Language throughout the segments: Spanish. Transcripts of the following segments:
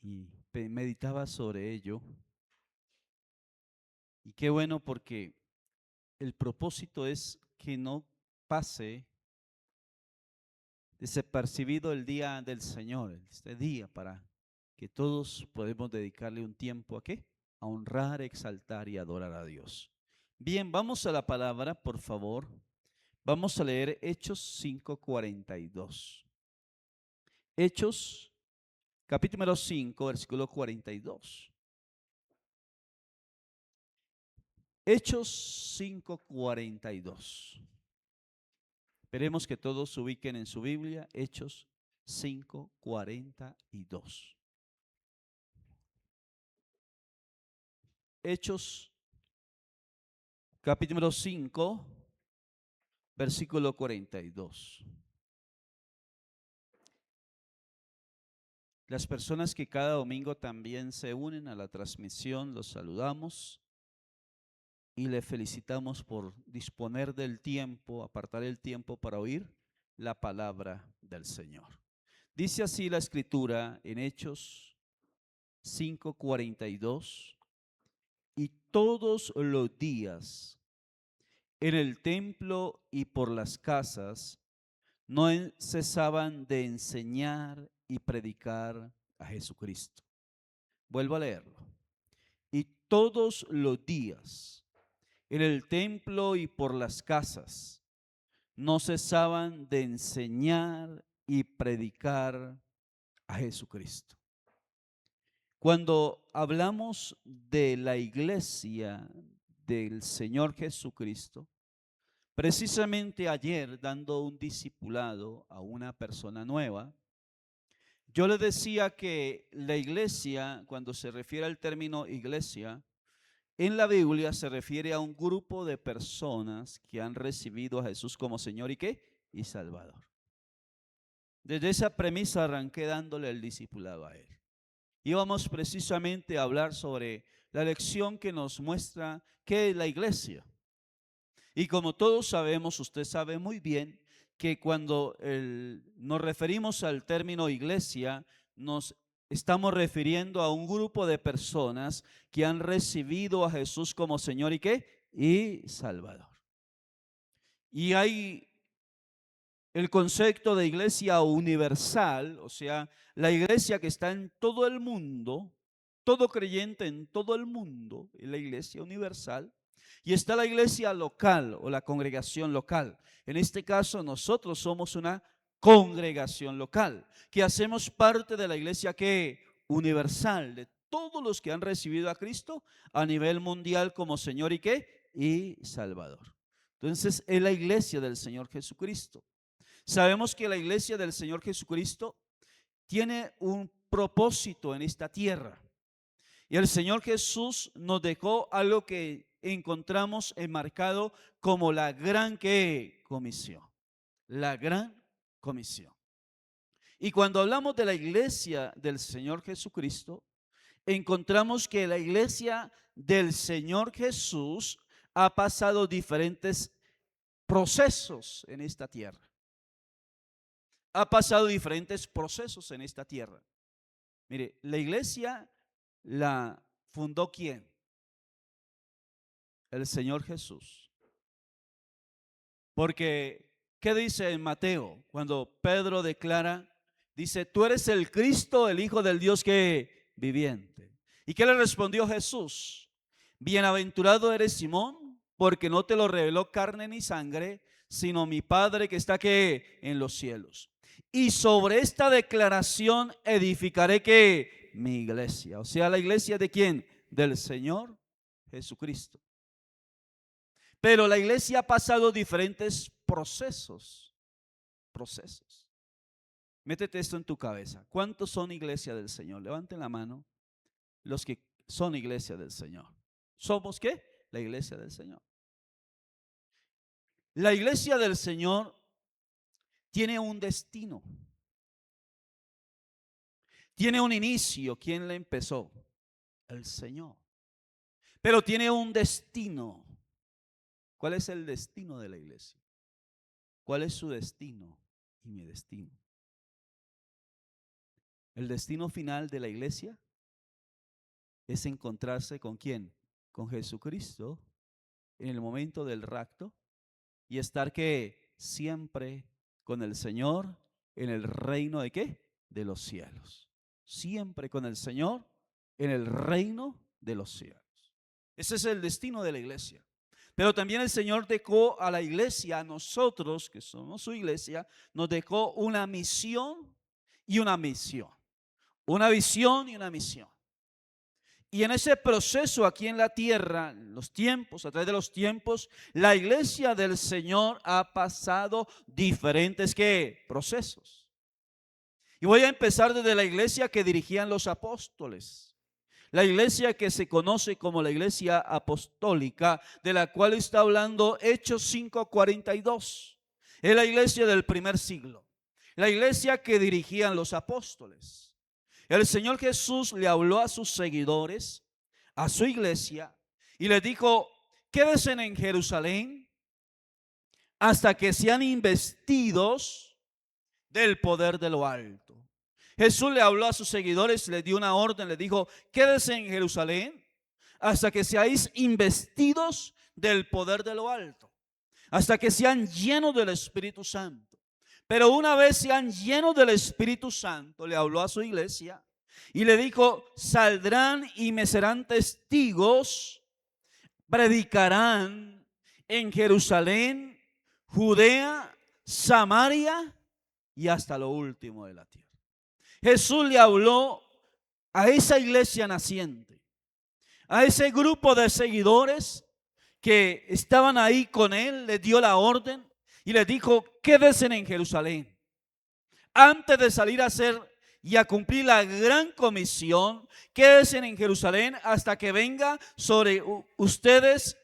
y meditaba sobre ello. Y qué bueno porque el propósito es que no pase desapercibido el día del Señor, este día para que todos podamos dedicarle un tiempo ¿a qué? A honrar, exaltar y adorar a Dios. Bien, vamos a la palabra, por favor. Vamos a leer Hechos 5:42. Hechos, capítulo 5, versículo 42. Hechos 5:42. Esperemos que todos se ubiquen en su Biblia. Hechos 5:42. Hechos, capítulo 5, versículo 42. Las personas que cada domingo también se unen a la transmisión, los saludamos y le felicitamos por disponer del tiempo, apartar el tiempo para oír la palabra del Señor. Dice así la escritura en Hechos 5:42: y todos los días en el templo y por las casas no cesaban de enseñar y predicar a Jesucristo. Vuelvo a leerlo. Y todos los días en el templo y por las casas no cesaban de enseñar y predicar a Jesucristo. Cuando hablamos de la iglesia del Señor Jesucristo, precisamente ayer dando un discipulado a una persona nueva, yo le decía que la iglesia, cuando se refiere al término iglesia, en la Biblia se refiere a un grupo de personas que han recibido a Jesús como Señor y ¿qué? Y Salvador. Desde esa premisa arranqué dándole el discipulado a él. Íbamos precisamente a hablar sobre la lección que nos muestra qué es la iglesia. Y como todos sabemos, usted sabe muy bien que cuando nos referimos al término iglesia, nos estamos refiriendo a un grupo de personas que han recibido a Jesús como Señor y ¿qué? Y Salvador. Y hay el concepto de iglesia universal, o sea, la iglesia que está en todo el mundo, todo creyente en todo el mundo, es la iglesia universal. Y está la iglesia local o la congregación local. En este caso, nosotros somos una congregación local, que hacemos parte de la iglesia que universal, de todos los que han recibido a Cristo a nivel mundial como Señor y qué? Y Salvador. Entonces, es la iglesia del Señor Jesucristo. Sabemos que la iglesia del Señor Jesucristo tiene un propósito en esta tierra. Y el Señor Jesús nos dejó algo que encontramos enmarcado como la gran comisión. La gran comisión. Y cuando hablamos de la iglesia del Señor Jesucristo, encontramos que la iglesia del Señor Jesús ha pasado diferentes procesos en esta tierra. Ha pasado diferentes procesos en esta tierra. Mire, la iglesia la fundó ¿quién? El Señor Jesús. Porque, ¿qué dice en Mateo? Cuando Pedro declara, dice, tú eres el Cristo, el Hijo del Dios que viviente. ¿Y qué le respondió Jesús? Bienaventurado eres Simón, porque no te lo reveló carne ni sangre, sino mi Padre que está que en los cielos. Y sobre esta declaración edificaré que mi iglesia, o sea, la iglesia de quién? Del Señor Jesucristo. Pero la iglesia ha pasado diferentes procesos. Métete esto en tu cabeza. ¿Cuántos son iglesia del Señor? Levanten la mano los que son iglesia del Señor. ¿Somos qué? La iglesia del Señor. La iglesia del Señor tiene un destino. Tiene un inicio. ¿Quién la empezó? El Señor. Pero tiene un destino. ¿Cuál es el destino de la iglesia? ¿Cuál es su destino y mi destino? El destino final de la iglesia es encontrarse ¿con quién? Con Jesucristo en el momento del rapto y estar que siempre con el Señor en el reino de ¿qué? De los cielos. Siempre con el Señor en el reino de los cielos. Ese es el destino de la iglesia. Pero también el Señor dejó a la iglesia, a nosotros que somos su iglesia, nos dejó una misión y una misión. Una visión y una misión. Y en ese proceso aquí en la tierra, los tiempos, a través de los tiempos, la iglesia del Señor ha pasado diferentes ¿qué? Procesos. Y voy a empezar desde la iglesia que dirigían los apóstoles. La iglesia que se conoce como la iglesia apostólica, de la cual está hablando Hechos 5:42. Es la iglesia del primer siglo. La iglesia que dirigían los apóstoles. El Señor Jesús le habló a sus seguidores, a su iglesia, y les dijo: quédense en Jerusalén hasta que sean investidos del poder de lo alto. Jesús le habló a sus seguidores, les dio una orden, les dijo: quédense en Jerusalén hasta que seáis investidos del poder de lo alto, hasta que sean llenos del Espíritu Santo. Pero una vez sean llenos del Espíritu Santo, le habló a su iglesia y le dijo: saldrán y me serán testigos, predicarán en Jerusalén, Judea, Samaria y hasta lo último de la tierra. Jesús le habló a esa iglesia naciente, a ese grupo de seguidores que estaban ahí con él, les dio la orden y les dijo: quédense en Jerusalén. Antes de salir a hacer y a cumplir la gran comisión, quédense en Jerusalén hasta que venga sobre ustedes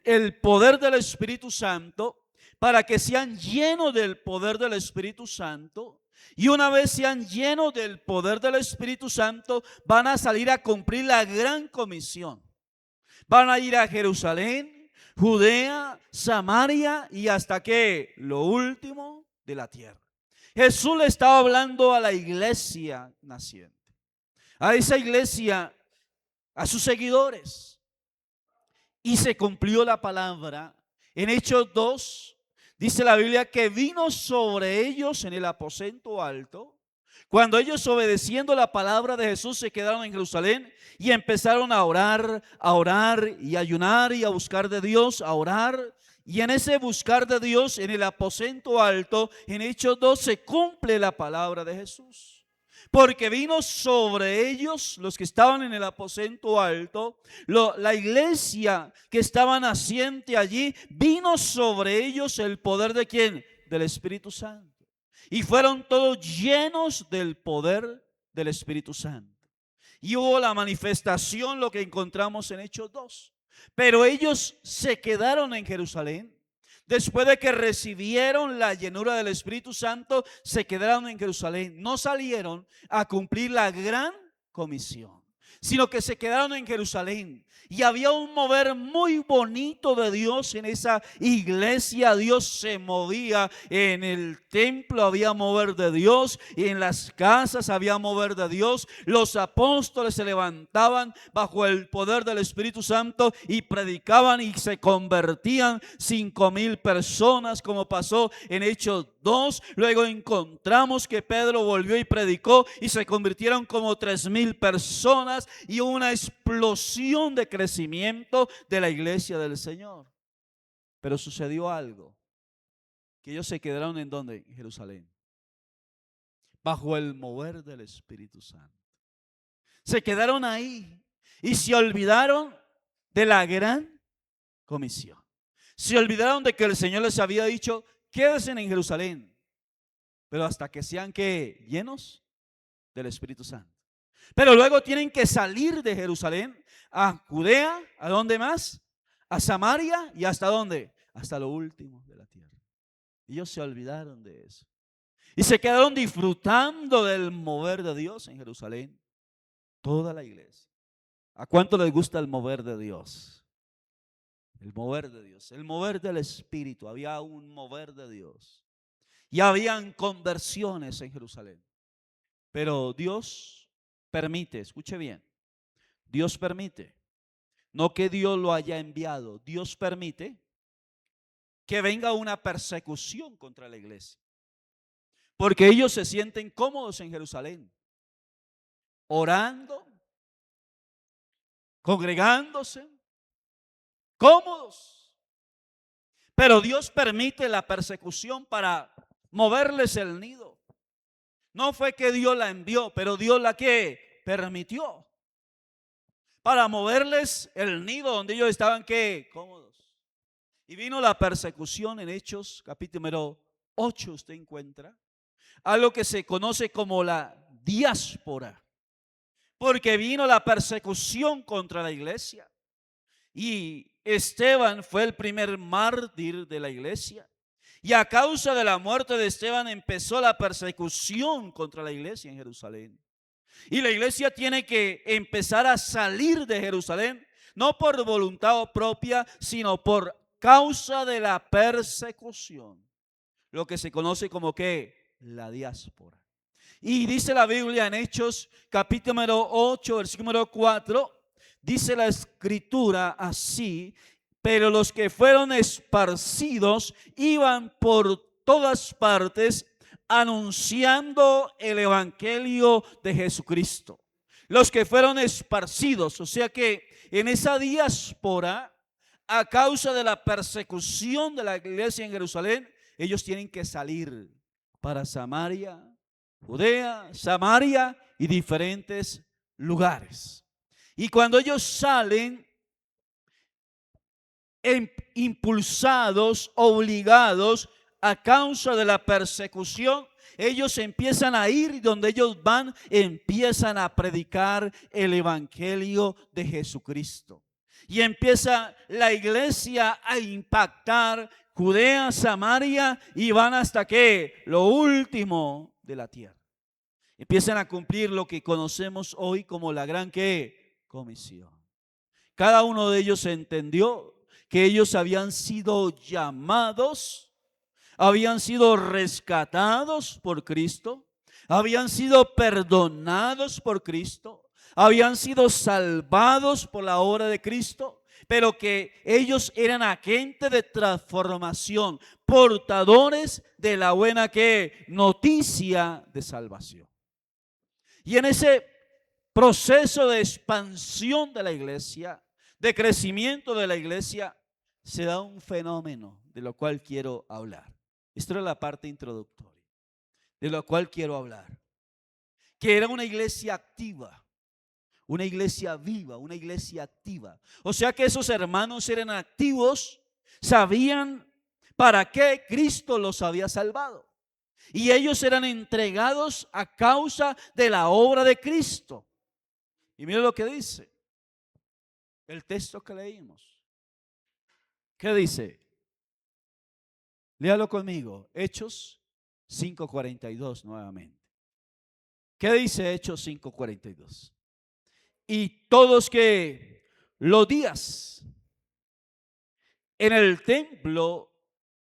el poder del Espíritu Santo, para que sean llenos del poder del Espíritu Santo. Y una vez sean llenos del poder del Espíritu Santo, van a salir a cumplir la gran comisión. Van a ir a Jerusalén, Judea, Samaria y hasta que lo último de la tierra. Jesús le estaba hablando a la iglesia naciente, a esa iglesia, a sus seguidores. Y se cumplió la palabra. En Hechos 2 dice la Biblia que vino sobre ellos en el aposento alto, cuando ellos, obedeciendo la palabra de Jesús, se quedaron en Jerusalén y empezaron a orar y ayunar y a buscar de Dios, a orar. Y en ese buscar de Dios en el aposento alto, en Hechos 2 se cumple la palabra de Jesús. Porque vino sobre ellos, los que estaban en el aposento alto, la iglesia que estaba naciente allí, vino sobre ellos el poder de ¿quién? Del Espíritu Santo. Y fueron todos llenos del poder del Espíritu Santo. Y hubo la manifestación, lo que encontramos en Hechos 2. Pero ellos se quedaron en Jerusalén. Después de que recibieron la llenura del Espíritu Santo, se quedaron en Jerusalén. No salieron a cumplir la gran comisión, sino que se quedaron en Jerusalén. Y había un mover muy bonito de Dios en esa iglesia. Dios se movía en el templo, había mover de Dios, y en las casas había mover de Dios. Los apóstoles se levantaban bajo el poder del Espíritu Santo y predicaban, y se convertían 5,000 personas, como pasó en Hechos 2. Luego encontramos que Pedro volvió y predicó y se convirtieron como 3,000 personas, y una explosión de crecimiento de la iglesia del Señor. Pero sucedió algo, que ellos se quedaron ¿en dónde? En Jerusalén, bajo el mover del Espíritu Santo. Se quedaron ahí y se olvidaron de la gran comisión. Se olvidaron de que el Señor les había dicho: quédense en Jerusalén, pero hasta que sean ¿qué? Llenos del Espíritu Santo. Pero luego tienen que salir de Jerusalén a Judea, ¿a dónde más? A Samaria, y ¿hasta dónde? Hasta lo último de la tierra. Ellos se olvidaron de eso y se quedaron disfrutando del mover de Dios en Jerusalén. Toda la iglesia. ¿A cuánto les gusta el mover de Dios? El mover de Dios, el mover del Espíritu. Había un mover de Dios y habían conversiones en Jerusalén. Pero Dios permite, escuche bien, Dios permite, no que Dios lo haya enviado, Dios permite que venga una persecución contra la iglesia. Porque ellos se sienten cómodos en Jerusalén, orando, congregándose, cómodos. Pero Dios permite la persecución para moverles el nido. No fue que Dios la envió, pero Dios la que permitió para moverles el nido donde ellos estaban que cómodos. Y vino la persecución en Hechos, capítulo 8, usted encuentra algo que se conoce como la diáspora, porque vino la persecución contra la iglesia. Y Esteban fue el primer mártir de la iglesia. Y a causa de la muerte de Esteban empezó la persecución contra la iglesia en Jerusalén. Y la iglesia tiene que empezar a salir de Jerusalén, no por voluntad propia, sino por causa de la persecución. Lo que se conoce como que la diáspora. Y dice la Biblia en Hechos capítulo 8, versículo 4, dice la escritura así: pero los que fueron esparcidos iban por todas partes anunciando el evangelio de Jesucristo. Los que fueron esparcidos, o sea que en esa diáspora, a causa de la persecución de la iglesia en Jerusalén, ellos tienen que salir para Samaria, Judea, Samaria y diferentes lugares. Y cuando ellos salen, impulsados, obligados a causa de la persecución, ellos empiezan a ir y donde ellos van, empiezan a predicar el evangelio de Jesucristo. Y empieza la iglesia a impactar Judea, Samaria, y van hasta que lo último de la tierra. Empiezan a cumplir lo que conocemos hoy como la gran comisión. Cada uno de ellos entendió que ellos habían sido llamados, habían sido rescatados por Cristo, habían sido perdonados por Cristo, habían sido salvados por la obra de Cristo, pero que ellos eran agentes de transformación, portadores de la buena noticia de salvación. Y en ese proceso de expansión de la iglesia, de crecimiento de la iglesia, se da un fenómeno de lo cual quiero hablar. Esta es la parte introductoria, de lo cual quiero hablar. Que era una iglesia activa, una iglesia viva, una iglesia activa. O sea que esos hermanos eran activos, sabían para qué Cristo los había salvado. Y ellos eran entregados a causa de la obra de Cristo. Y mira lo que dice el texto que leímos. ¿Qué dice? Léalo conmigo. Hechos 5:42 nuevamente. ¿Qué dice Hechos 5:42? Y todos que los días en el templo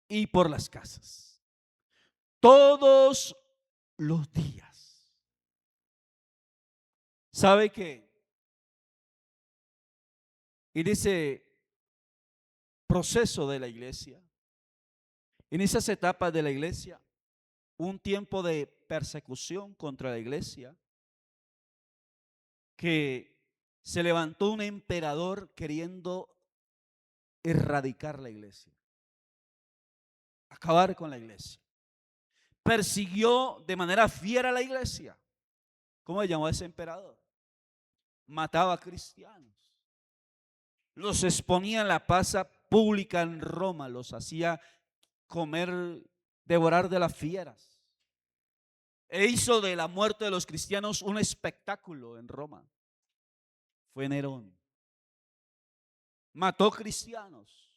y por las casas, todos los días. ¿Sabe qué? En ese proceso de la iglesia, en esas etapas de la iglesia, un tiempo de persecución contra la iglesia, que se levantó un emperador queriendo erradicar la iglesia, acabar con la iglesia. Persiguió de manera fiera a la iglesia. ¿Cómo se llamó ese emperador? Mataba a cristianos, los exponía en la plaza pública en Roma, los hacía comer, devorar de las fieras, e hizo de la muerte de los cristianos un espectáculo en Roma. Fue Nerón. Mató cristianos,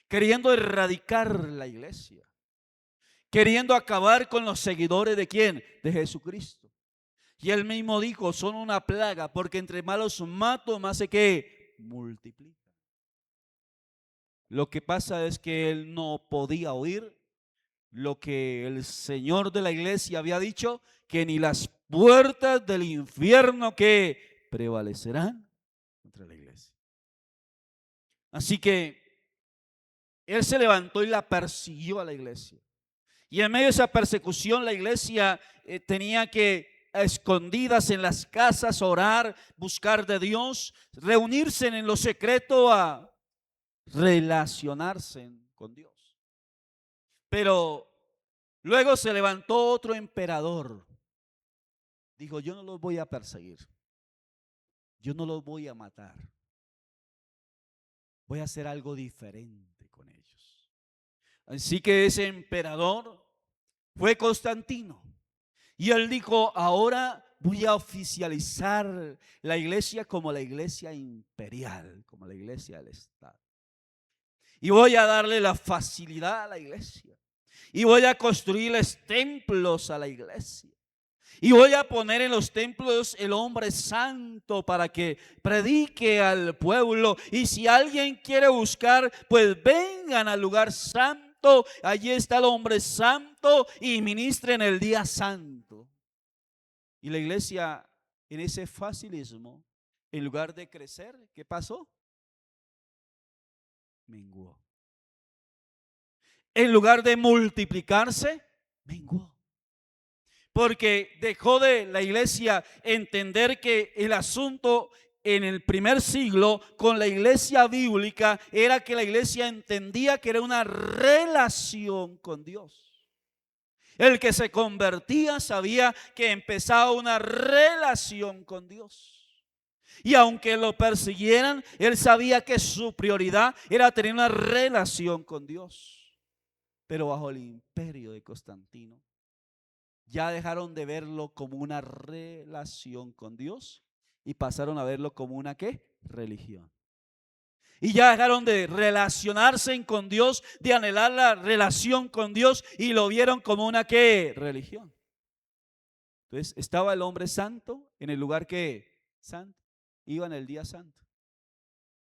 queriendo erradicar la iglesia, queriendo acabar con los seguidores de ¿quién? De Jesucristo. Y él mismo dijo: son una plaga, porque entre más los mato, más se que multiplican. Lo que pasa es que él no podía oír lo que el Señor de la iglesia había dicho, que ni las puertas del infierno que prevalecerán contra la iglesia. Así que él se levantó y la persiguió a la iglesia. Y en medio de esa persecución la iglesia tenía que a escondidas en las casas orar, buscar de Dios, reunirse en lo secreto a relacionarse con Dios. Pero luego se levantó otro emperador. Dijo, yo no los voy a perseguir. Yo no los voy a matar. Voy a hacer algo diferente con ellos. Así que ese emperador fue Constantino. Y él dijo, ahora voy a oficializar la iglesia como la iglesia imperial, como la iglesia del Estado. Y voy a darle la facilidad a la iglesia. Y voy a construirles templos a la iglesia. Y voy a poner en los templos el hombre santo para que predique al pueblo. Y si alguien quiere buscar, pues vengan al lugar santo. Allí está el hombre santo y ministren el día santo. Y la iglesia, en ese facilismo, en lugar de crecer, ¿qué pasó? Menguó. En lugar de multiplicarse, menguó. Porque dejó de la iglesia entender que el asunto en el primer siglo con la iglesia bíblica era que la iglesia entendía que era una relación con Dios. El que se convertía sabía que empezaba una relación con Dios. Y aunque lo persiguieran, él sabía que su prioridad era tener una relación con Dios. Pero bajo el imperio de Constantino, ya dejaron de verlo como una relación con Dios y pasaron a verlo como una ¿qué? Religión. Y ya dejaron de relacionarse con Dios, de anhelar la relación con Dios y lo vieron como una ¿qué? Religión. Entonces estaba el hombre santo en el lugar que santo, iba en el día santo.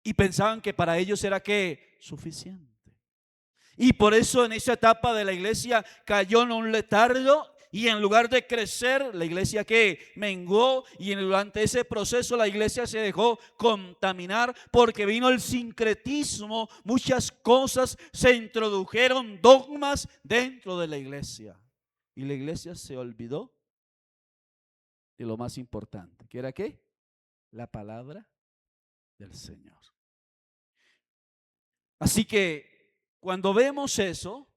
Y pensaban que para ellos era ¿qué? Suficiente. Y por eso en esa etapa de la iglesia cayó en un letargo. Y en lugar de crecer, la iglesia que menguó, y durante ese proceso la iglesia se dejó contaminar porque vino el sincretismo, muchas cosas se introdujeron, dogmas dentro de la iglesia. Y la iglesia se olvidó de lo más importante, que era ¿qué? La palabra del Señor. Así que cuando vemos eso,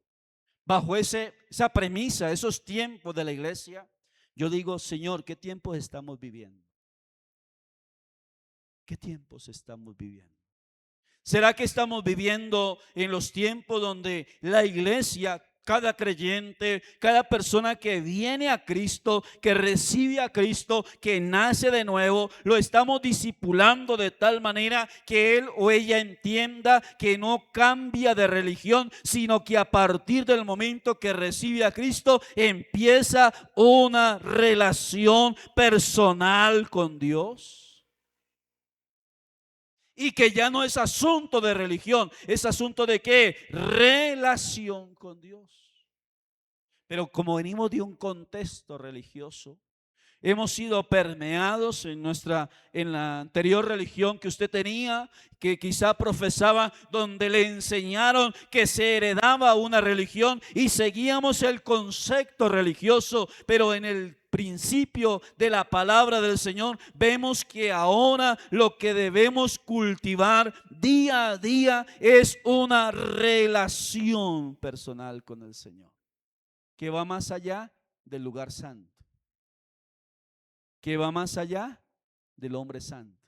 bajo esa premisa, esos tiempos de la iglesia, yo digo, Señor, ¿qué tiempos estamos viviendo? ¿Qué tiempos estamos viviendo? ¿Será que estamos viviendo en los tiempos donde la iglesia, cada creyente, cada persona que viene a Cristo, que recibe a Cristo, que nace de nuevo, lo estamos discipulando de tal manera que él o ella entienda que no cambia de religión, sino que a partir del momento que recibe a Cristo empieza una relación personal con Dios? Y que ya no es asunto de religión, es asunto de ¿qué? Relación con Dios. Pero como venimos de un contexto religioso, hemos sido permeados en la anterior religión que usted tenía, que quizá profesaba, donde le enseñaron que se heredaba una religión y seguíamos el concepto religioso, pero en el principio de la palabra del Señor vemos que ahora lo que debemos cultivar día a día es una relación personal con el Señor, que va más allá del lugar santo, que va más allá del hombre santo,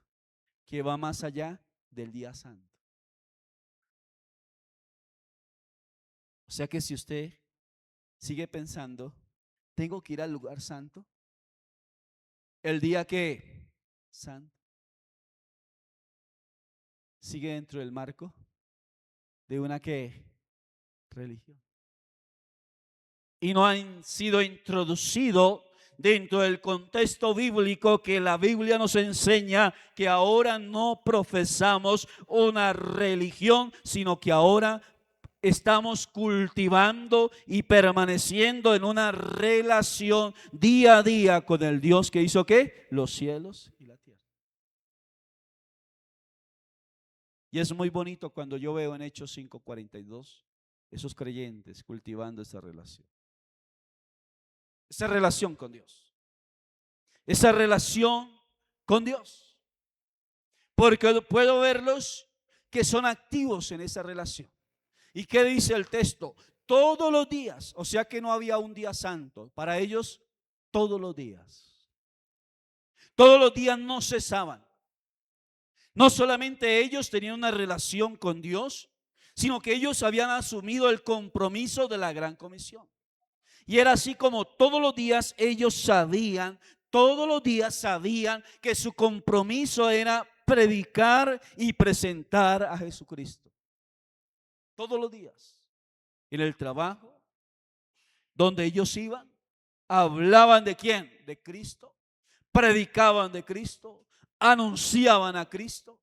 que va más allá del día santo. O sea que si usted sigue pensando, tengo que ir al lugar santo, el día que santo, sigue dentro del marco de una ¿qué? Religión. Y no han sido introducidos dentro del contexto bíblico, que la Biblia nos enseña que ahora no profesamos una religión, sino que ahora estamos cultivando y permaneciendo en una relación día a día con el Dios que hizo ¿qué? Los cielos y la tierra. Y es muy bonito cuando yo veo en Hechos 5:42 esos creyentes cultivando esa relación con Dios, esa relación con Dios, porque puedo verlos que son activos en esa relación. ¿Y qué dice el texto? Todos los días, o sea que no había un día santo, para ellos todos los días. Todos los días no cesaban. No solamente ellos tenían una relación con Dios, sino que ellos habían asumido el compromiso de la gran comisión. Y era así como todos los días ellos sabían, todos los días sabían que su compromiso era predicar y presentar a Jesucristo. Todos los días. En el trabajo, donde ellos iban, hablaban de quién, de Cristo, predicaban de Cristo, anunciaban a Cristo.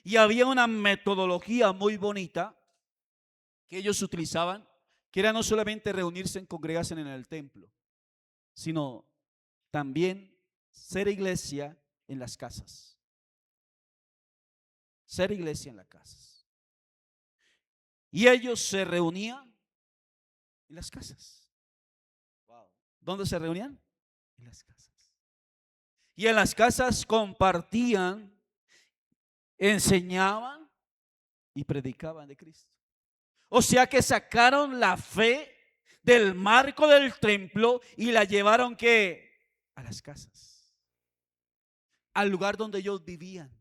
Y había una metodología muy bonita que ellos utilizaban, que era no solamente reunirse en congregación en el templo, sino también ser iglesia en las casas. Ser iglesia en las casas. Y ellos se reunían en las casas. ¿Dónde se reunían? En las casas. Y en las casas compartían, enseñaban y predicaban de Cristo. O sea que sacaron la fe del marco del templo y la llevaron ¿qué? A las casas, al lugar donde ellos vivían.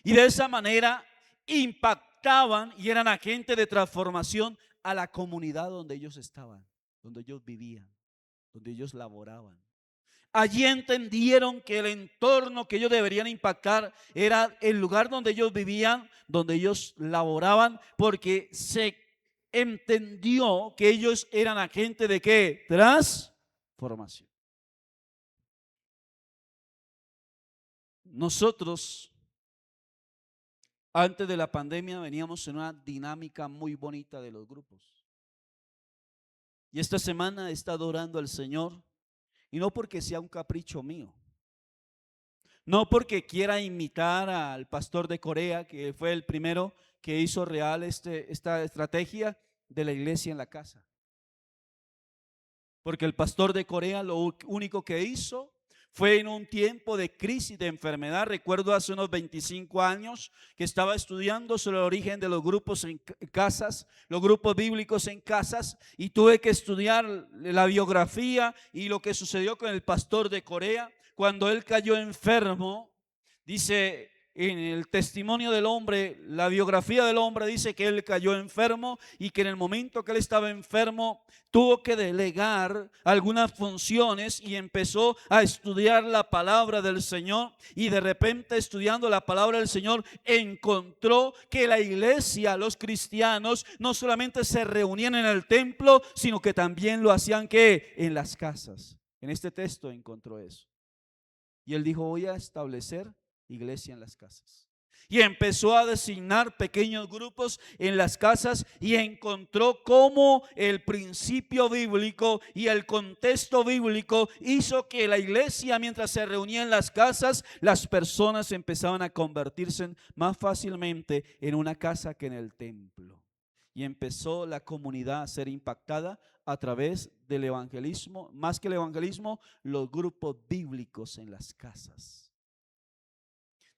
Y de esa manera impactaban y eran agentes de transformación a la comunidad donde ellos estaban, donde ellos vivían, donde ellos laboraban. Allí entendieron que el entorno que ellos deberían impactar era el lugar donde ellos vivían, donde ellos laboraban, porque se entendió que ellos eran agentes de ¿qué? Transformación. Nosotros, antes de la pandemia, veníamos en una dinámica muy bonita de los grupos. Y esta semana he estado orando al Señor. Y no porque sea un capricho mío, no porque quiera imitar al pastor de Corea, que fue el primero que hizo real esta estrategia de la iglesia en la casa. Porque el pastor de Corea lo único que hizo fue en un tiempo de crisis, de enfermedad. Recuerdo hace unos 25 años que estaba estudiando sobre el origen de los grupos en casas, los grupos bíblicos en casas, y tuve que estudiar la biografía y lo que sucedió con el pastor de Corea. Cuando él cayó enfermo, dice en el testimonio del hombre, la biografía del hombre dice que él cayó enfermo y que en el momento que él estaba enfermo tuvo que delegar algunas funciones y empezó a estudiar la palabra del Señor, y de repente estudiando la palabra del Señor encontró que la iglesia, los cristianos, no solamente se reunían en el templo, sino que también lo hacían ¿qué? En las casas. En este texto encontró eso. Y él dijo: voy a establecer iglesia en las casas. Y empezó a designar pequeños grupos en las casas y encontró cómo el principio bíblico y el contexto bíblico hizo que la iglesia, mientras se reunía en las casas, las personas empezaban a convertirse más fácilmente en una casa que en el templo. Y empezó la comunidad a ser impactada a través del evangelismo, más que el evangelismo, los grupos bíblicos en las casas.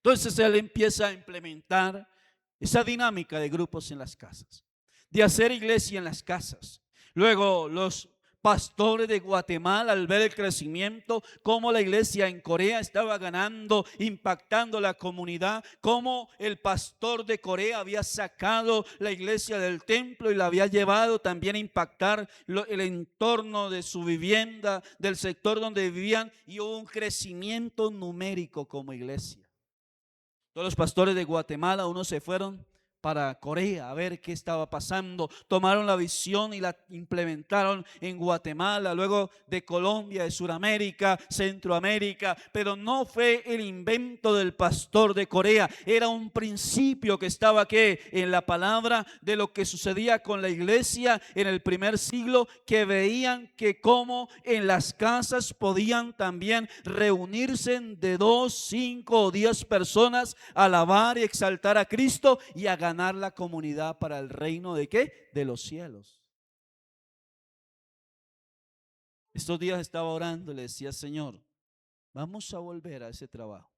Entonces él empieza a implementar esa dinámica de grupos en las casas, de hacer iglesia en las casas. Luego los pastores de Guatemala, al ver el crecimiento, cómo la iglesia en Corea estaba ganando, impactando la comunidad, cómo el pastor de Corea había sacado la iglesia del templo y la había llevado también a impactar el entorno de su vivienda, del sector donde vivían, y hubo un crecimiento numérico como iglesia. Todos los pastores de Guatemala, unos se fueron para Corea a ver qué estaba pasando. Tomaron la visión y la implementaron en Guatemala, luego de Colombia, de Sudamérica, Centroamérica. Pero no fue el invento del pastor de Corea, era un principio que estaba aquí en la palabra de lo que sucedía con la iglesia en el primer siglo, que veían que como en las casas podían también reunirse de 2, 5 o 10 personas a alabar y exaltar a Cristo y a ganar la comunidad para el reino de ¿qué? De los cielos. Estos días estaba orando y le decía: Señor, vamos a volver a ese trabajo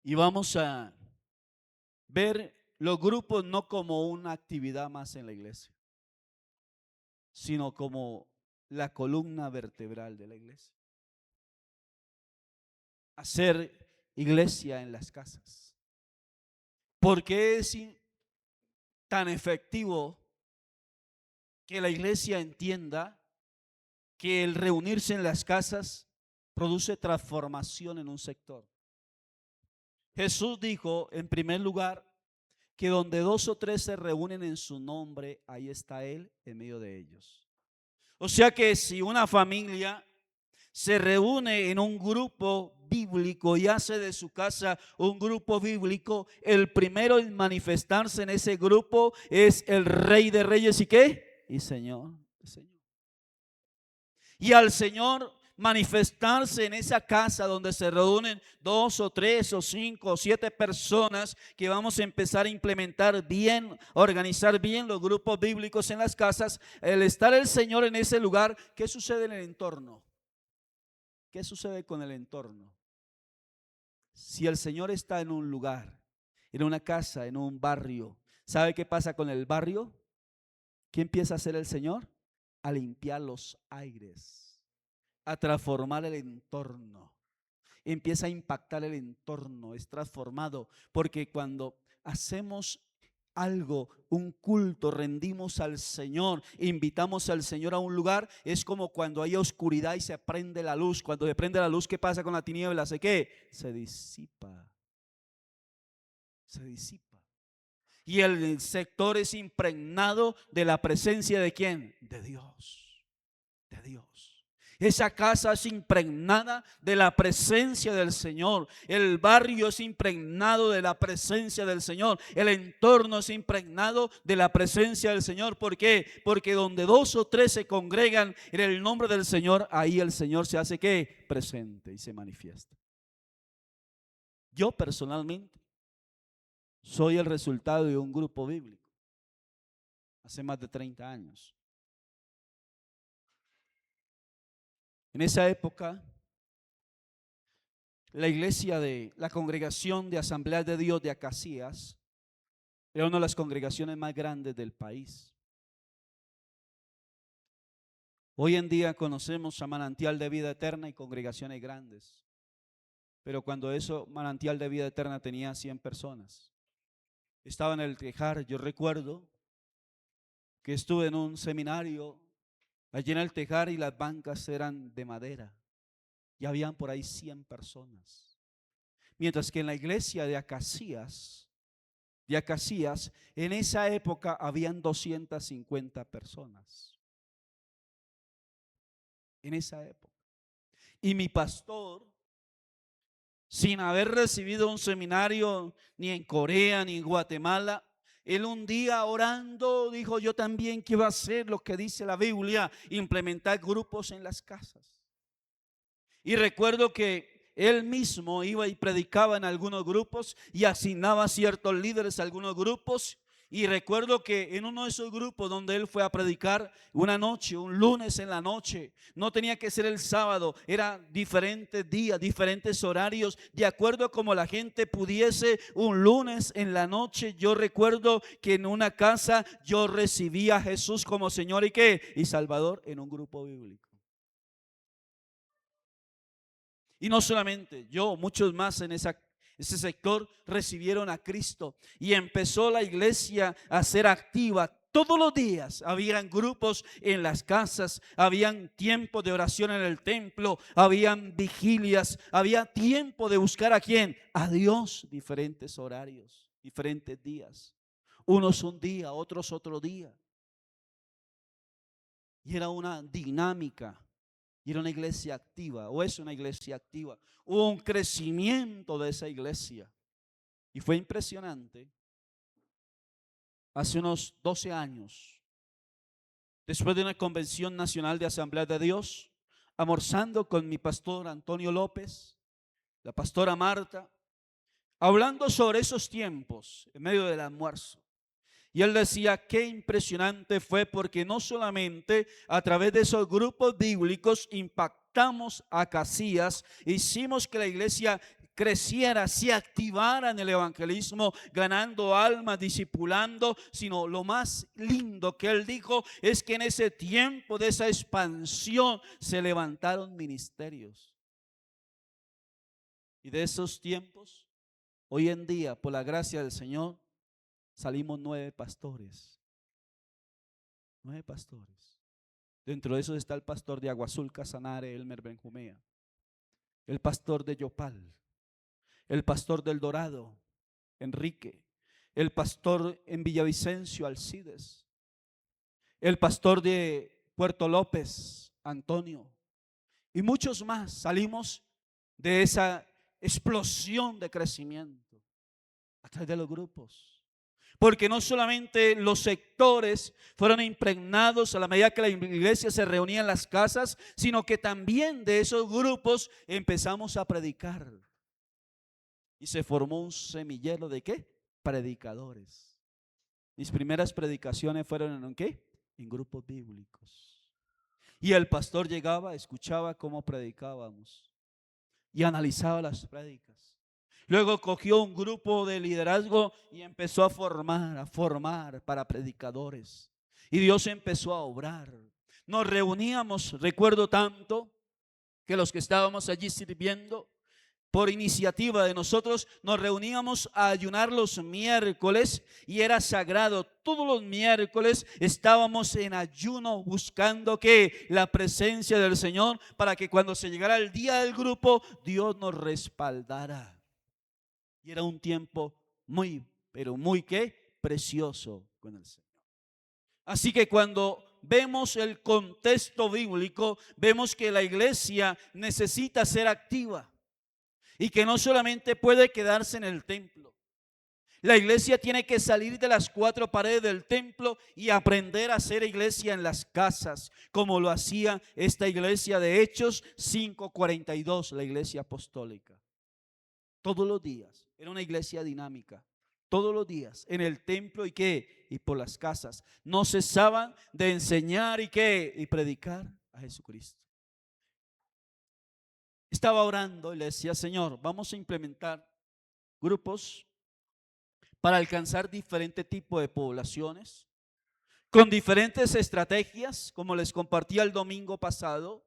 y vamos a ver los grupos no como una actividad más en la iglesia, sino como la columna vertebral de la iglesia. Hacer iglesia en las casas. ¿Por qué es tan efectivo que la iglesia entienda que el reunirse en las casas produce transformación en un sector? Jesús dijo, en primer lugar, que donde 2 o 3 se reúnen en su nombre, ahí está Él en medio de ellos. O sea que si una familia se reúne en un grupo bíblico y hace de su casa un grupo bíblico, el primero en manifestarse en ese grupo es el Rey de Reyes y ¿qué? Y Señor. Y al Señor manifestarse en esa casa donde se reúnen 2 o 3 o 5 o 7 personas, que vamos a empezar a implementar bien, organizar bien los grupos bíblicos en las casas. El estar el Señor en ese lugar, ¿qué sucede en el entorno? ¿Qué sucede con el entorno? Si el Señor está en un lugar, en una casa, en un barrio, ¿sabe qué pasa con el barrio? ¿Qué empieza a hacer el Señor? A limpiar los aires, a transformar el entorno. Empieza a impactar el entorno, es transformado, porque cuando hacemos algo, un culto, rendimos al Señor, invitamos al Señor a un lugar, es como cuando hay oscuridad y se prende la luz. Cuando se prende la luz, ¿qué pasa con la tiniebla? ¿Qué? Se disipa. Se disipa. Y el sector es impregnado de la presencia ¿de quién? De Dios. De Dios. Esa casa es impregnada de la presencia del Señor. El barrio es impregnado de la presencia del Señor. El entorno es impregnado de la presencia del Señor. ¿Por qué? Porque donde 2 o 3 se congregan en el nombre del Señor, ahí el Señor se hace ¿qué? Presente y se manifiesta. Yo personalmente soy el resultado de un grupo bíblico hace más de 30 años. En esa época, la iglesia de la congregación de Asamblea de Dios de Acacias era una de las congregaciones más grandes del país. Hoy en día conocemos a Manantial de Vida Eterna y congregaciones grandes, pero cuando eso Manantial de Vida Eterna tenía 100 personas. Estaba en el Tejar. Yo recuerdo que estuve en un seminario allí en el Tejar y las bancas eran de madera y habían por ahí 100 personas. Mientras que en la iglesia de Acacias, en esa época habían 250 personas. En esa época. Y mi pastor, sin haber recibido un seminario ni en Corea ni en Guatemala, él un día orando dijo: yo también quiero hacer lo que dice la Biblia, implementar grupos en las casas. Y recuerdo que él mismo iba y predicaba en algunos grupos y asignaba a ciertos líderes a algunos grupos. Y recuerdo que en uno de esos grupos donde él fue a predicar una noche, un lunes en la noche, no tenía que ser el sábado, era diferentes días, diferentes horarios, de acuerdo a como la gente pudiese. Un lunes en la noche, yo recuerdo que en una casa yo recibí a Jesús como Señor y ¿qué? Y Salvador en un grupo bíblico. Y no solamente yo, muchos más en ese sector recibieron a Cristo y empezó la iglesia a ser activa. Todos los días habían grupos en las casas, habían tiempo de oración en el templo, habían vigilias, había tiempo de buscar a quién, a Dios, diferentes horarios, diferentes días. Unos un día, otros otro día. Y era una dinámica, y era una iglesia activa, o es una iglesia activa. Hubo un crecimiento de esa iglesia. Y fue impresionante. Hace unos 12 años, después de una convención nacional de Asamblea de Dios, almorzando con mi pastor Antonio López, la pastora Marta, hablando sobre esos tiempos en medio del almuerzo. Y él decía, qué impresionante fue, porque no solamente a través de esos grupos bíblicos impactamos a Casillas, hicimos que la iglesia creciera, se activara en el evangelismo, ganando almas, discipulando, sino lo más lindo que él dijo es que en ese tiempo de esa expansión se levantaron ministerios. Y de esos tiempos, hoy en día, por la gracia del Señor, salimos 9 pastores. 9 pastores. Dentro de esos está el pastor de Agua Azul, Casanare, Elmer Benjumea. El pastor de Yopal. El pastor del Dorado, Enrique. El pastor en Villavicencio, Alcides. El pastor de Puerto López, Antonio. Y muchos más. Salimos de esa explosión de crecimiento a través de los grupos. Porque no solamente los sectores fueron impregnados a la medida que la iglesia se reunía en las casas, sino que también de esos grupos empezamos a predicar. Y se formó un semillero de ¿qué? Predicadores. Mis primeras predicaciones fueron ¿en qué? En grupos bíblicos. Y el pastor llegaba, escuchaba cómo predicábamos y analizaba las prédicas. Luego cogió un grupo de liderazgo y empezó a formar para predicadores. Y Dios empezó a obrar. Nos reuníamos, recuerdo tanto, que los que estábamos allí sirviendo, por iniciativa de nosotros, nos reuníamos a ayunar los miércoles y era sagrado. Todos los miércoles estábamos en ayuno buscando que la presencia del Señor, para que cuando se llegara el día del grupo, Dios nos respaldara. Y era un tiempo muy, pero muy ¿qué? Precioso con el Señor. Así que cuando vemos el contexto bíblico, vemos que la iglesia necesita ser activa y que no solamente puede quedarse en el templo. La iglesia tiene que salir de las 4 paredes del templo y aprender a hacer iglesia en las casas, como lo hacía esta iglesia de Hechos 5:42, la iglesia apostólica. Todos los días, era una iglesia dinámica, todos los días, en el templo y qué, y por las casas, no cesaban de enseñar y qué, y predicar a Jesucristo. Estaba orando y le decía, Señor, vamos a implementar grupos para alcanzar diferente tipo de poblaciones, con diferentes estrategias, como les compartí el domingo pasado,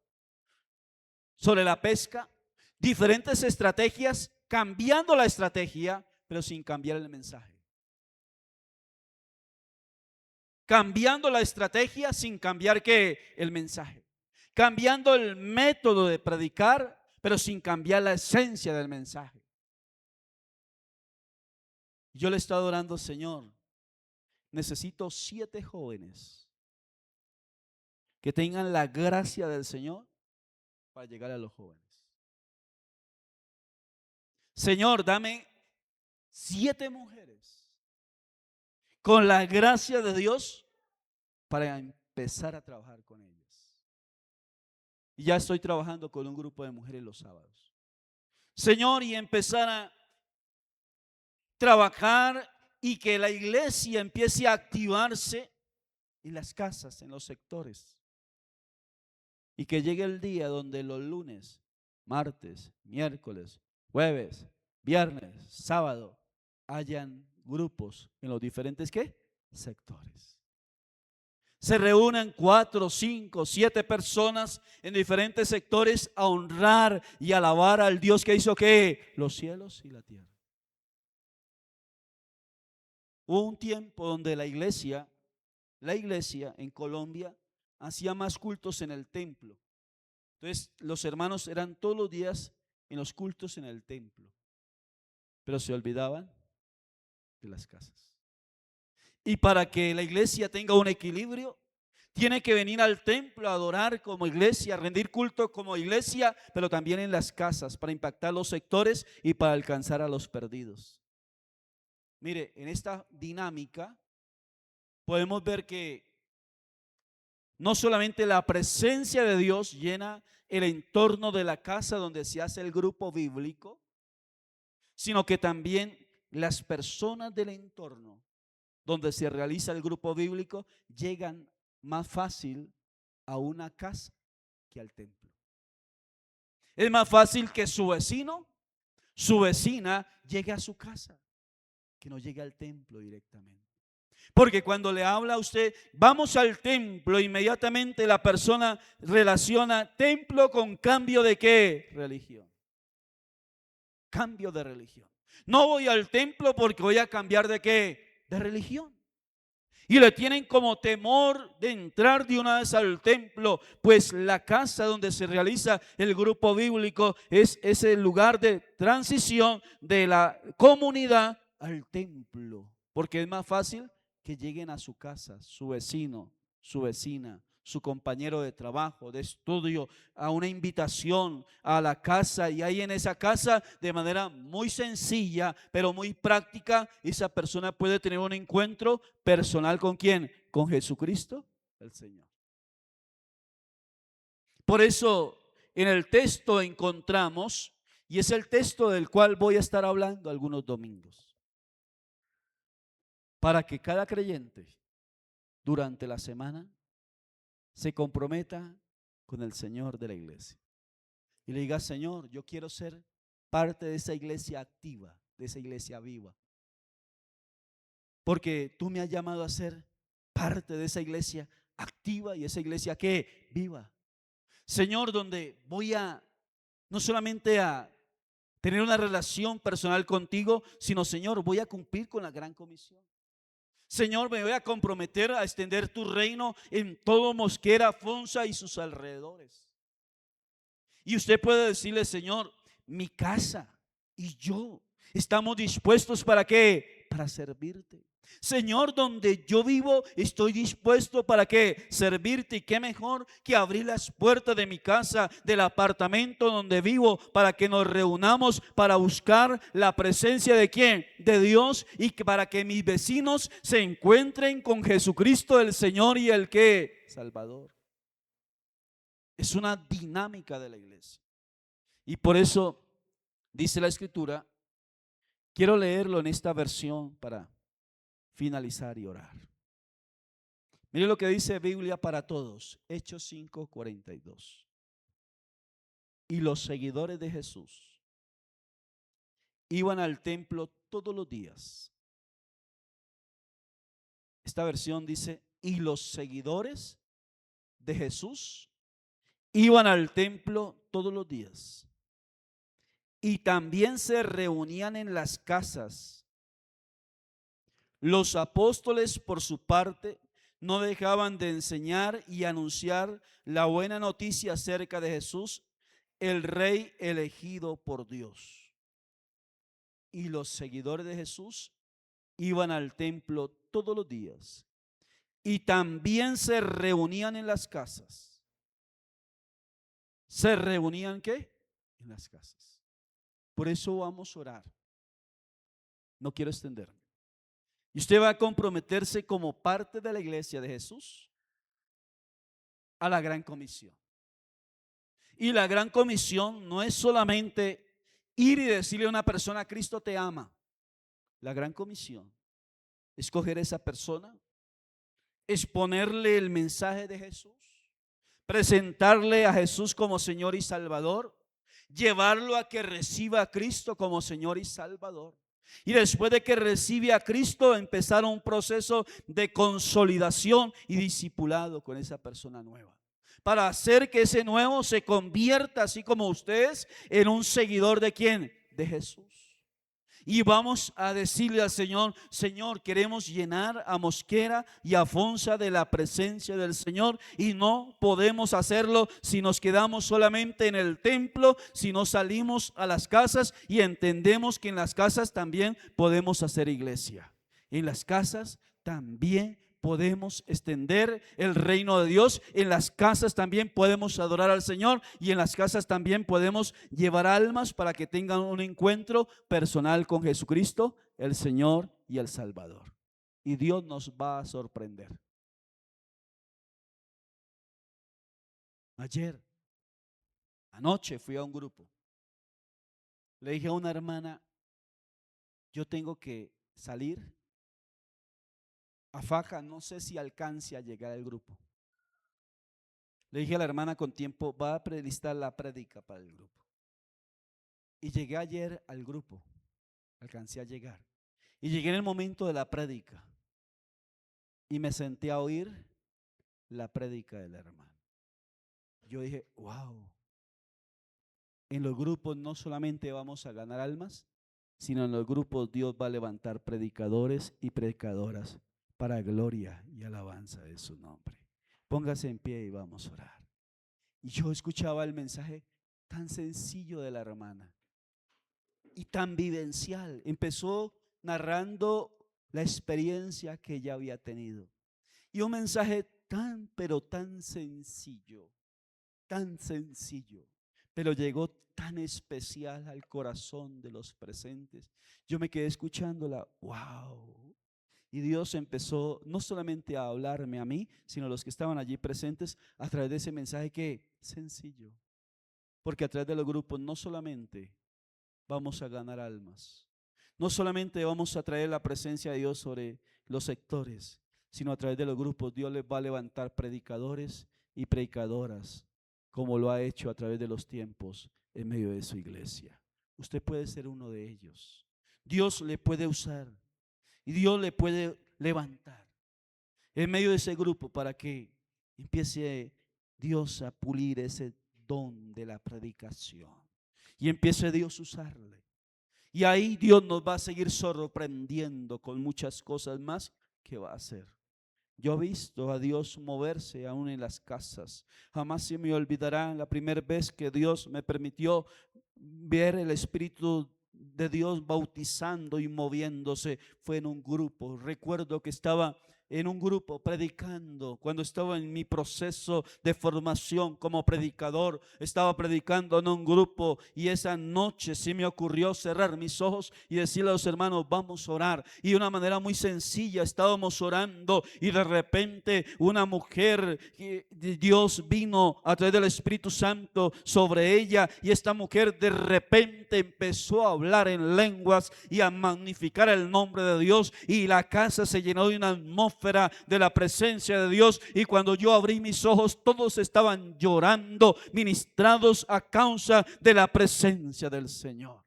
sobre la pesca, diferentes estrategias, cambiando la estrategia, pero sin cambiar el mensaje. Cambiando la estrategia sin cambiar ¿qué? El mensaje. Cambiando el método de predicar, pero sin cambiar la esencia del mensaje. Yo le he estado orando, Señor, necesito 7 jóvenes que tengan la gracia del Señor para llegar a los jóvenes. Señor, dame 7 mujeres con la gracia de Dios para empezar a trabajar con ellas. Y ya estoy trabajando con un grupo de mujeres los sábados. Señor, y empezar a trabajar y que la iglesia empiece a activarse en las casas, en los sectores. Y que llegue el día donde los lunes, martes, miércoles, jueves, viernes, sábado, hayan grupos en los diferentes ¿qué? Sectores. Se reúnan 4, 5, 7 personas en diferentes sectores a honrar y alabar al Dios que hizo ¿qué? Los cielos y la tierra. Hubo un tiempo donde la iglesia la iglesia en Colombia hacía más cultos en el templo. Entonces los hermanos eran todos los días en los cultos en el templo, pero se olvidaban de las casas. Y para que la iglesia tenga un equilibrio, tiene que venir al templo a adorar como iglesia, a rendir culto como iglesia, pero también en las casas para impactar los sectores y para alcanzar a los perdidos. Mire, en esta dinámica podemos ver que no solamente la presencia de Dios llena el entorno de la casa donde se hace el grupo bíblico, sino que también las personas del entorno donde se realiza el grupo bíblico llegan más fácil a una casa que al templo. Es más fácil que su vecino, su vecina llegue a su casa, que no llegue al templo directamente. Porque cuando le habla a usted, vamos al templo, inmediatamente la persona relaciona templo con cambio de ¿qué? Religión. Cambio de religión. No voy al templo porque voy a cambiar de ¿qué? De religión. Y le tienen como temor de entrar de una vez al templo, pues la casa donde se realiza el grupo bíblico es ese lugar de transición de la comunidad al templo. Porque es más fácil que lleguen a su casa, su vecino, su vecina, su compañero de trabajo, de estudio, a una invitación a la casa, y ahí en esa casa, de manera muy sencilla pero muy práctica, esa persona puede tener un encuentro personal ¿con quién? Con Jesucristo el Señor. Por eso en el texto encontramos, y es el texto del cual voy a estar hablando algunos domingos, para que cada creyente durante la semana se comprometa con el Señor de la iglesia y le diga: Señor, yo quiero ser parte de esa iglesia activa, de esa iglesia viva, porque tú me has llamado a ser parte de esa iglesia activa y esa iglesia que viva, Señor, donde voy a no solamente a tener una relación personal contigo, sino, Señor, voy a cumplir con la gran comisión. Señor, me voy a comprometer a extender tu reino en todo Mosquera, Fonsa y sus alrededores. Y usted puede decirle: Señor, mi casa y yo estamos dispuestos ¿para qué? Para servirte. Señor, donde yo vivo estoy dispuesto ¿para qué? Servirte. Y qué mejor que abrir las puertas de mi casa, del apartamento donde vivo, para que nos reunamos para buscar la presencia de ¿quién? De Dios, y que para que mis vecinos se encuentren con Jesucristo el Señor y el ¿qué? Salvador. Es una dinámica de la iglesia. Y por eso dice la Escritura, quiero leerlo en esta versión para finalizar y orar. Mire lo que dice Biblia para Todos, Hechos 5:42. Y los seguidores de Jesús iban al templo todos los días. Esta versión dice: y los seguidores de Jesús iban al templo todos los días. Y también se reunían en las casas. Los apóstoles, por su parte, no dejaban de enseñar y anunciar la buena noticia acerca de Jesús, el Rey elegido por Dios. Y los seguidores de Jesús iban al templo todos los días. Y también se reunían en las casas. ¿Se reunían qué? En las casas. Por eso vamos a orar. No quiero extenderme. Y usted va a comprometerse como parte de la iglesia de Jesús a la gran comisión. Y la gran comisión no es solamente ir y decirle a una persona: Cristo te ama. La gran comisión es coger a esa persona, exponerle el mensaje de Jesús, presentarle a Jesús como Señor y Salvador, llevarlo a que reciba a Cristo como Señor y Salvador. Y después de que recibe a Cristo, empezar un proceso de consolidación y discipulado con esa persona nueva, para hacer que ese nuevo se convierta, así como ustedes, en un seguidor ¿de quién? De Jesús. Y vamos a decirle al Señor: Señor, queremos llenar a Mosquera y a Fonsa de la presencia del Señor, y no podemos hacerlo si nos quedamos solamente en el templo, si no salimos a las casas y entendemos que en las casas también podemos hacer iglesia. En las casas también podemos extender el reino de Dios. En las casas también podemos adorar al Señor, y en las casas también podemos llevar almas para que tengan un encuentro personal con Jesucristo, el Señor y el Salvador. Y Dios nos va a sorprender. Anoche fui a un grupo. Le dije a una hermana: yo tengo que salir a Faja, no sé si alcance a llegar al grupo. Le dije a la hermana con tiempo: va a prelistar la prédica para el grupo. Y llegué ayer al grupo, alcancé a llegar. Y llegué en el momento de la prédica y me senté a oír la prédica de la hermana. Yo dije: wow, en los grupos no solamente vamos a ganar almas, sino en los grupos Dios va a levantar predicadores y predicadoras para gloria y alabanza de su nombre. Póngase en pie y vamos a orar. Y yo escuchaba el mensaje tan sencillo de la hermana y tan vivencial. Empezó narrando la experiencia que ella había tenido, y un mensaje tan, pero tan sencillo, pero llegó tan especial al corazón de los presentes. Yo me quedé escuchándola, wow. Y Dios empezó no solamente a hablarme a mí, sino a los que estaban allí presentes a través de ese mensaje que sencillo. Porque a través de los grupos no solamente vamos a ganar almas, no solamente vamos a traer la presencia de Dios sobre los sectores, sino a través de los grupos Dios les va a levantar predicadores y predicadoras, como lo ha hecho a través de los tiempos en medio de su iglesia. Usted puede ser uno de ellos. Dios le puede usar y Dios le puede levantar en medio de ese grupo para que empiece Dios a pulir ese don de la predicación y empiece Dios a usarle. Y ahí Dios nos va a seguir sorprendiendo con muchas cosas más que va a hacer. Yo he visto a Dios moverse aún en las casas. Jamás se me olvidará la primera vez que Dios me permitió ver el Espíritu de Dios bautizando y moviéndose. Fue en un grupo. Recuerdo que estaba en un grupo predicando, cuando estaba en mi proceso de formación como predicador. Estaba predicando en un grupo, y esa noche sí me ocurrió cerrar mis ojos y decirle a los hermanos: vamos a orar. Y de una manera muy sencilla estábamos orando, y de repente una mujer, Dios vino a través del Espíritu Santo sobre ella, y esta mujer de repente empezó a hablar en lenguas y a magnificar el nombre de Dios, y la casa se llenó de una atmósfera de la presencia de Dios. Y cuando yo abrí mis ojos, todos estaban llorando, ministrados a causa de la presencia del Señor.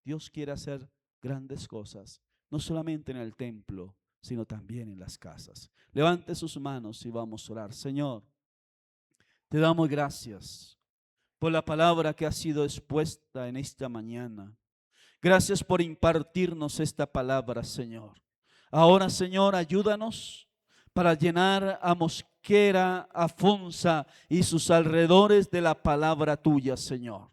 Dios quiere hacer grandes cosas, no solamente en el templo, sino también en las casas. Levante sus manos y vamos a orar. Señor, te damos gracias por la palabra que ha sido expuesta en esta mañana. Gracias por impartirnos esta palabra, Señor. Ahora, Señor, ayúdanos para llenar a Mosquera, a Fonsa y sus alrededores de la palabra tuya, Señor.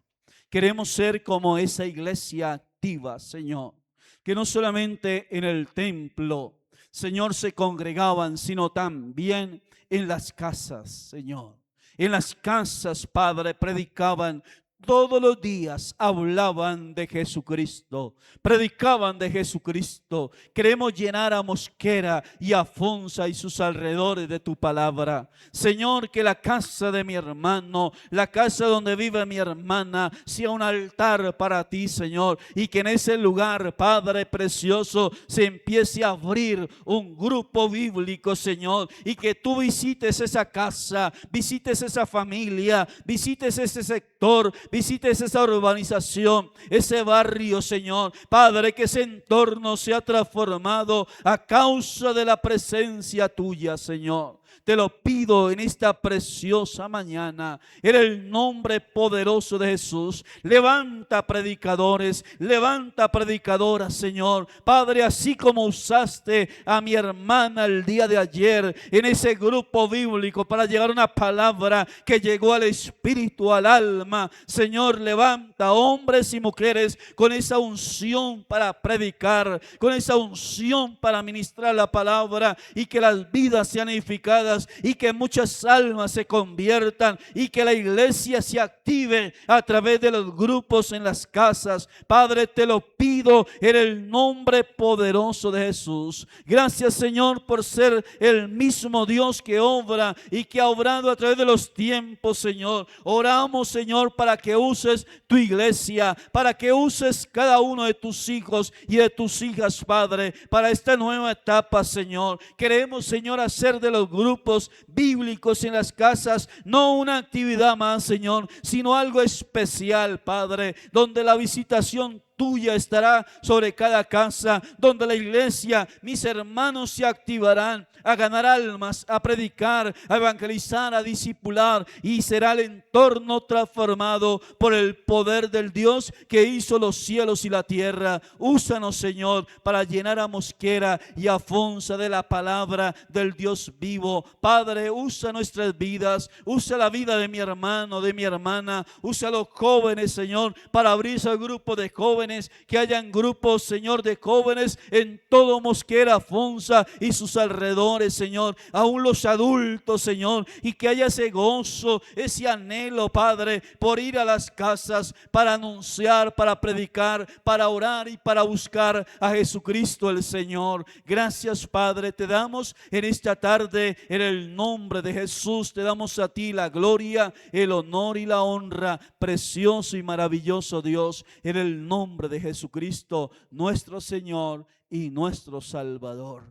Queremos ser como esa iglesia activa, Señor, que no solamente en el templo, Señor, se congregaban, sino también en las casas, Señor. En las casas, Padre, predicaban. Todos los días hablaban de Jesucristo, predicaban de Jesucristo. Queremos llenar a Mosquera y a Fonsa y sus alrededores de tu palabra. Señor, que la casa de mi hermano, la casa donde vive mi hermana, sea un altar para ti, Señor. Y que en ese lugar, Padre precioso, se empiece a abrir un grupo bíblico, Señor. Y que tú visites esa casa, visites esa familia, visites ese sector, visites esa urbanización, ese barrio, Señor. Padre, que ese entorno sea transformado a causa de la presencia tuya, Señor. Te lo pido en esta preciosa mañana, en el nombre poderoso de Jesús. Levanta predicadores, levanta predicadoras, Señor. Padre, así como usaste a mi hermana el día de ayer en ese grupo bíblico para llevar una palabra que llegó al espíritu, al alma, Señor, levanta hombres y mujeres con esa unción para predicar, con esa unción para ministrar la palabra, y que las vidas sean edificadas y que muchas almas se conviertan y que la iglesia se active a través de los grupos en las casas. Padre, te lo pido en el nombre poderoso de Jesús. Gracias, Señor, por ser el mismo Dios que obra y que ha obrado a través de los tiempos, Señor. Oramos, Señor, para que uses tu iglesia, para que uses cada uno de tus hijos y de tus hijas, Padre, para esta nueva etapa, Señor. Queremos, Señor, hacer de los grupos bíblicos en las casas no una actividad más, Señor, sino algo especial, Padre, donde la visitación tuya estará sobre cada casa, donde la iglesia, mis hermanos, se activarán a ganar almas, a predicar, a evangelizar, a discipular, y será el entorno transformado por el poder del Dios que hizo los cielos y la tierra. Úsanos, Señor, para llenar a Mosquera y a Fonsa de la palabra del Dios vivo. Padre, usa nuestras vidas, usa la vida de mi hermano, de mi hermana, usa a los jóvenes, Señor, para abrirse al grupo de jóvenes, que hayan grupos, Señor, de jóvenes en todo Mosquera, Fonsa y sus alrededores, Señor, aún los adultos, Señor, y que haya ese gozo, ese anhelo, Padre, por ir a las casas para anunciar, para predicar, para orar y para buscar a Jesucristo el Señor. Gracias, Padre, te damos en esta tarde, en el nombre de Jesús, te damos a ti la gloria, el honor y la honra, precioso y maravilloso Dios, en el nombre de Jesucristo, nuestro Señor y nuestro Salvador.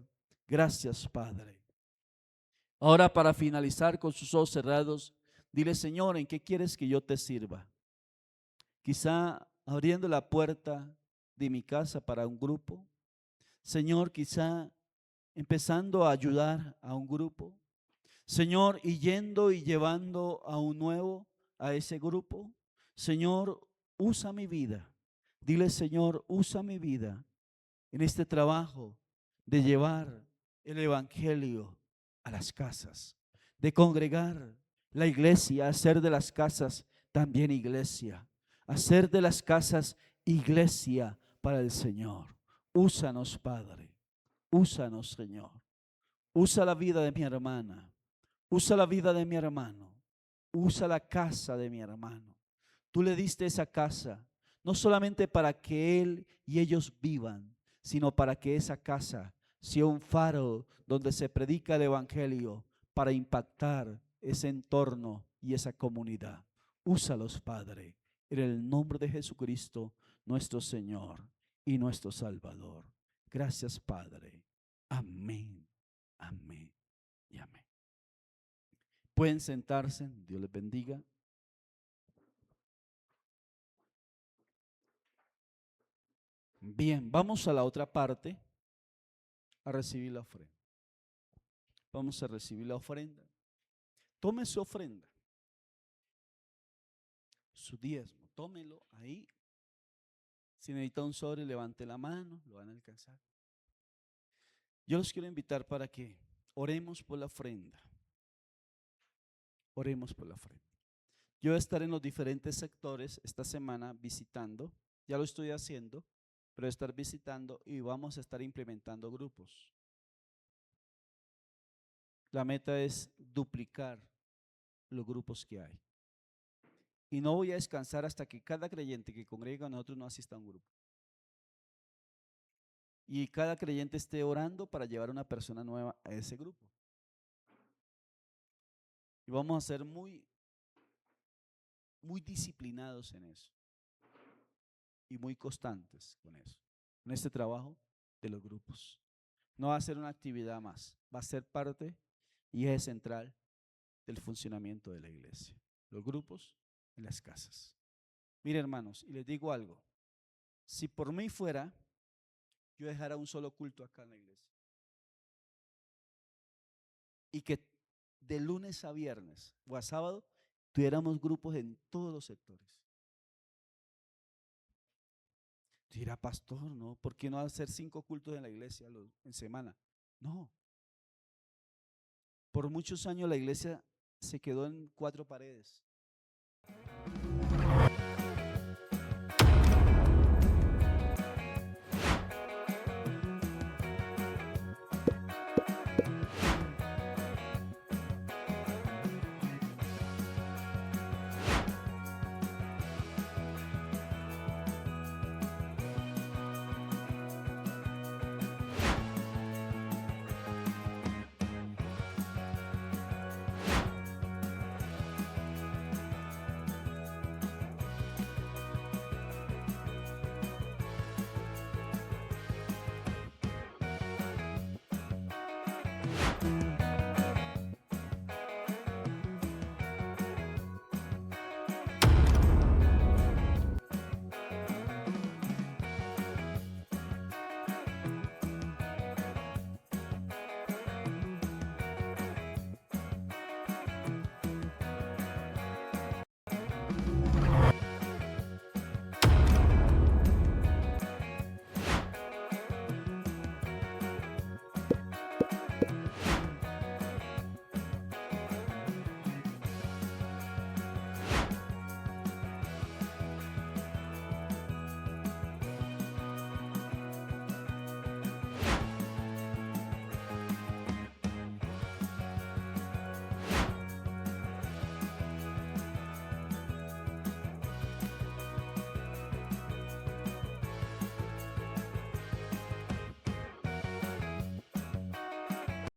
Gracias, Padre. Ahora, para finalizar, con sus ojos cerrados, dile: Señor, ¿en qué quieres que yo te sirva? Quizá abriendo la puerta de mi casa para un grupo. Señor, quizá empezando a ayudar a un grupo. Señor, y yendo y llevando a un nuevo a ese grupo. Señor, usa mi vida. Dile: Señor, usa mi vida en este trabajo de llevar el evangelio a las casas, de congregar la iglesia, hacer de las casas también iglesia, hacer de las casas iglesia para el Señor. Úsanos, Padre, úsanos, Señor. Usa la vida de mi hermana, usa la vida de mi hermano, usa la casa de mi hermano. Tú le diste esa casa no solamente para que él y ellos vivan, sino para que esa casa sea un faro donde se predica el evangelio para impactar ese entorno y esa comunidad. Úsalos, Padre, en el nombre de Jesucristo, nuestro Señor y nuestro Salvador. Gracias, Padre. Amén, amén y amén. Pueden sentarse. Dios les bendiga. Bien, vamos a la otra parte, a recibir la ofrenda. Vamos a recibir la ofrenda. Tome su ofrenda, su diezmo, tómelo ahí. Si necesita un sobre, levante la mano, lo van a alcanzar. Yo los quiero invitar para que oremos por la ofrenda. Oremos por la ofrenda. Yo voy a estar en los diferentes sectores esta semana visitando, ya lo estoy haciendo, pero estar visitando y vamos a estar implementando grupos. La meta es duplicar los grupos que hay. Y no voy a descansar hasta que cada creyente que congrega a nosotros no asista a un grupo. Y cada creyente esté orando para llevar a una persona nueva a ese grupo. Y vamos a ser muy disciplinados en eso. Y muy constantes con eso. En este trabajo de los grupos. No va a ser una actividad más. Va a ser parte y eje central del funcionamiento de la iglesia. Los grupos en las casas. Mire, hermanos, y les digo algo. Si por mí fuera, yo dejara un solo culto acá en la iglesia. Y que de lunes a viernes o a sábado, tuviéramos grupos en todos los sectores. Dirá, pastor, ¿no? ¿Por qué no hacer 5 cultos en la iglesia en semana? No. Por muchos años la iglesia se quedó en 4 paredes.